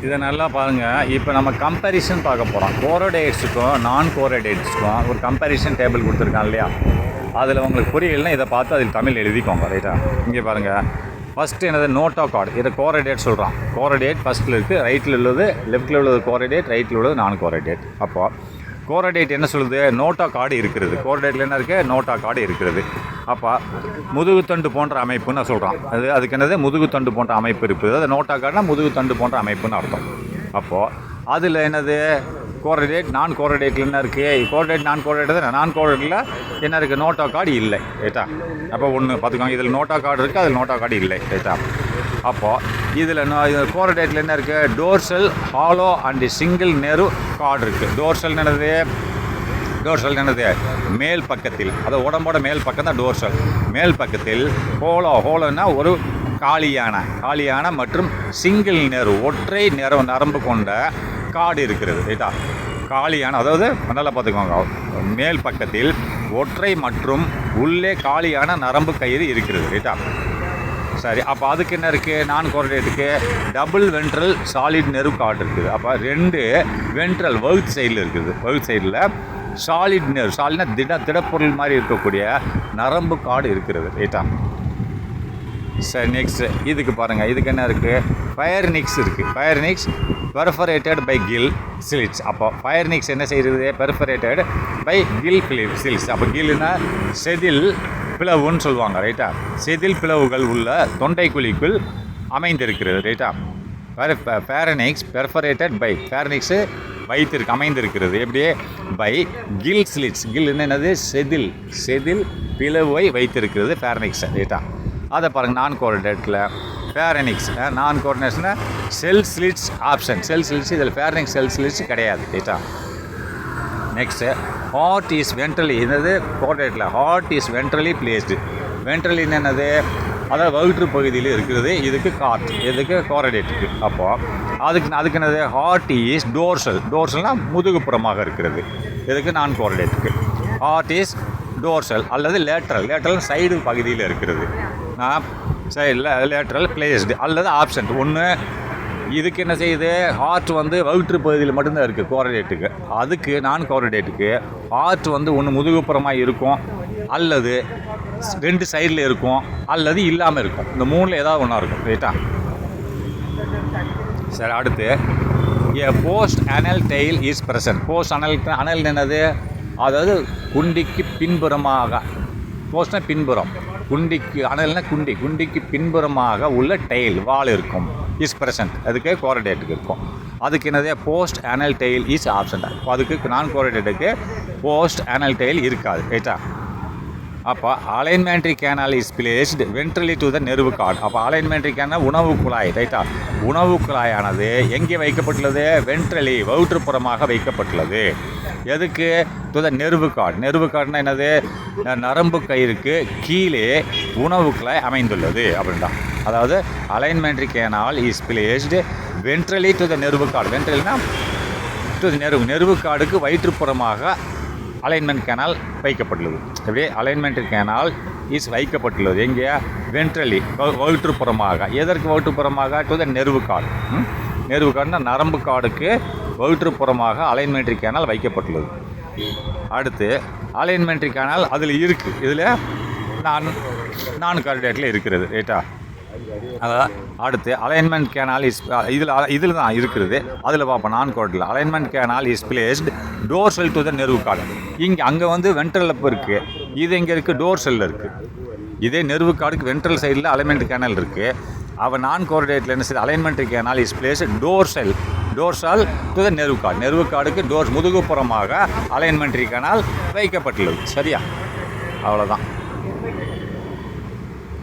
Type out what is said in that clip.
இதை நல்லா பாருங்கள். இப்போ நம்ம கம்பேரிசன் பார்க்க போகிறோம். கோரோடேட்ஸுக்கும் நான் கோரோடேட்ஸுக்கும் ஒரு கம்பேரிசன் டேபிள் கொடுத்துருக்கான் இல்லையா, அதில் உங்களுக்கு புரியலைன்னா இதை பார்த்து அதில் தமிழ் எழுதிக்கோங்க. ரைட்டா, இங்கே பாருங்கள். ஃபஸ்ட்டு என்னது நோட்டோகார்டு, இதை கோரோடேட் சொல்கிறான். கோரோடேட் ஃபஸ்ட்டில் இருக்குது, ரைட்டில் உள்ளது லெஃப்ட்டில் உள்ளது கோரோடேட், ரைட்டில் உள்ளது நான் கோரோடேட். அப்போது கோரோடேட் என்ன சொல்லுது? நோட்டா கார்டு இருக்கிறது. கோரோடேட்டில் என்ன இருக்குது? நோட்டா கார்டு இருக்கிறது. அப்போ முதுகுத்தண்டு போன்ற அமைப்புன்னு சொல்கிறான். அதுக்கு என்னது? முதுகுத்தண்டு போன்ற அமைப்பு இருக்குது. அது நோட்டா கார்டுனா முதுகுத்தண்டு போன்ற அமைப்புன்னு அர்த்தம். அப்போது அதில் என்னது? கோரோடேட். நான் கோரோடேட்டில் என்ன இருக்குது? கோரோடேட் நான் கோரோடேட் தான். நான் கோரோடேட்டில் என்ன இருக்குது? நோட்டா கார்டு இல்லை. ரைட்டா, அப்போ ஒன்று பார்த்துக்கோங்க. இதில் நோட்டா கார்டு இருக்குது, அதில் நோட்டா கார்டு இல்லை. ரைட்டா, அப்போது இதில் கோரோடேட்டில் என்ன இருக்குது? Dorsal, hollow and single nerve cord இருக்குது. டோர்சல் என்னது? மேல் பக்கத்தில், அது உடம்போட மேல் பக்கம் தான் டோர்சல். மேல் பக்கத்தில் ஹோலோன்னா ஒரு காலியான மற்றும் சிங்கிள் நெரு, ஒற்றை நரம்பு கொண்ட கார்டு இருக்கிறது. ரைட்டா, காலியான, அதாவது நல்லா பார்த்துக்கோங்க, மேல் பக்கத்தில் ஒற்றை மற்றும் உள்ளே காலியான நரம்பு கயிறு இருக்கிறது. ரைட்டா, சரி. அப்போ அதுக்கு என்ன இருக்குது? நான் கோரோடேட்டுக்கு double ventral solid nerve cord இருக்குது. அப்போ 2 வென்ட்ரல் வகுத்து சைடில் இருக்குது. வகுத்து சைடில் சாலிட் நெர்வ், சாலிட்னா திடப்பொருள் மாதிரி இருக்கக்கூடிய நரம்பு கார்டு இருக்கிறது. ரைட்டா, சரி. நெக்ஸ்ட்டு இதுக்கு பாருங்கள். இதுக்கு என்ன இருக்குது? ஃபயர்னிக்ஸ் இருக்குது. Pharynx perforated by gill slits. அப்போ ஃபயர்னிக்ஸ் என்ன செய்கிறது? Perforated by gill slits. அப்போ கில்னா செதில் பிளவுன்னு சொல்லுவாங்க. ரைட்டா, செதில் பிளவுகள் உள்ள தொண்டைக்குழிக்குள் அமைந்திருக்கிறது. ரைட்டா, ஃபேரனிக்ஸ் பெர்ஃபரேட்டட் பை, ஃபேரனிக்ஸு அமைந்திருக்கிறது. எப்படியே? By gill slits. கில் என்னது? செதில் பிளவை வைத்திருக்கிறது ஃபேரனிக்ஸ். ரைட்டா, அதை பாருங்கள். நான் கோரோடேட்டில் ஃபேரனிக்ஸ், நான் கோரோடேட்ஸ்னா செல் ஸ்லிட்ஸ் ஆப்ஷன். செல் ஸ்லிட்ஸ், இதில் ஃபேரனிக்ஸ் செல் ஸ்லிட்ஸ் கிடையாது. ரைட்டா, நெக்ஸ்ட்டு ஹார்ட் இஸ் வென்ட்ரலி. என்னது? கோரோடேட்டில் ஹார்ட் இஸ் வென்ட்ரலி பிளேஸ்டு. வென்ட்ரலின்னு என்னது? அதாவது வயிற்று பகுதியில் இருக்கிறது. இதுக்கு இதுக்கு கோரோடேட்டுக்கு. அப்போது அதுக்கு என்னது? ஹார்ட் இஸ் டோர்சல்னால் முதுகுப்புறமாக இருக்கிறது. இதுக்கு நான் கோரோடேட்டுக்கு. ஹார்ட் இஸ் டோர்சல் அல்லது லேட்ரல் சைடு பகுதியில் இருக்கிறது. சைடில் லேட்ரல் பிளேஸ்டு அல்லது ஆப்சண்ட். ஒன்று இதுக்கு என்ன செய்யுது? ஹார்ட் வயிற்று பகுதியில் மட்டும்தான் இருக்குது கோரோடேட்டுக்கு. அதுக்கு நான் கோரோடேட்டுக்கு ஹார்ட் ஒன்று முதுகுப்புறமாக இருக்கும், அல்லது 2 சைடில் இருக்கும், அல்லது இல்லாமல் இருக்கும். இந்த 3ல் ஏதாவது ஒன்றா இருக்கும். ரைட்டா, சரி. அடுத்து போஸ்ட் அனல் டெயில் இஸ் ப்ரெசன்ட். போஸ்ட் அனல் என்னது? அதாவது குண்டிக்கு பின்புறமாக, போஸ்ட்னா பின்புறம், குண்டிக்கு அனல்னா குண்டிக்கு பின்புறமாக உள்ள டெயில் வால் இருக்கும். இஸ் ப்ரெசன்ட், அதுக்கு கோரோடேட்டுக்கு இருக்கும். அதுக்கு என்னது? போஸ்ட் அனல் டெயில் இஸ் ஆப்சன்ட். அதுக்கு நான் கோரோடேட்டுக்கு போஸ்ட் அனல் டெயில் இருக்காது. ரைட்டா, அப்போ alimentary canal is placed ventrally to the nerve cord. அப்போ அலைன்மெண்ட்ரி கேனால் உணவு குழாய். ரைட்டா, உணவு குழாயானது எங்கே வைக்கப்பட்டுள்ளது? வென்ட்ரலி வயிற்றுப்புறமாக வைக்கப்பட்டுள்ளது. எதுக்கு? To the nerve cord. Nerve கார்டுனா என்னது? நரம்பு கயிறுக்கு கீழே உணவு குழாய் அமைந்துள்ளது அப்படின்டா. அதாவது alimentary canal is placed ventrally to the nerve cord. வென்ட்ரலினா டு த நெர்வு கார்டுக்கு வயிற்றுப்புறமாக அலைன்மெண்ட் கேனால் வைக்கப்பட்டுள்ளது. அப்படியே அலைன்மெண்ட் கேனால் இஸ் வைக்கப்பட்டுள்ளது எங்கே? வென்ட்ரலி வயிற்றுப்புறமாக. எதற்கு வயிற்றுப்புறமாக? To the nerve cord. Nerve கார்டுனா நரம்பு கார்டுக்கு வயிற்றுப்புறமாக அலைன்மெண்ட்ரி கேனால் வைக்கப்பட்டுள்ளது. அடுத்து அலைன்மெண்ட்ரி கேனால் அதில் இருக்குது. இதில் நான் கோரோடேட்டில் இருக்கிறது. ரைட்டா, அதான். அடுத்து அலைன்மெண்ட் கேனால் இஸ் இதில் தான் இருக்கிறது. அதில் பார்ப்போம். நான் கோரோடேட்டில் alignment canal is placed dorsal to the nerve cord. அங்கே வென்ட்ரல் அப்போ இருக்குது. இது எங்கே இருக்குது? டோர்சலில் இருக்குது. இதே நெர்வு கார்டுக்கு வென்ட்ரல் சைடில் அலைன்மெண்ட் கேனால் இருக்குது. அவன் நான் கோரோடேட்டில் என்ன செய்யுது? Alignment canal is placed dorsal to the nerve cord. Nerve கார்டுக்கு முதுகுப்புறமாக அலைன்மெண்ட் கேனால் வைக்கப்பட்டுள்ளது. சரியா? அவ்வளோதான்.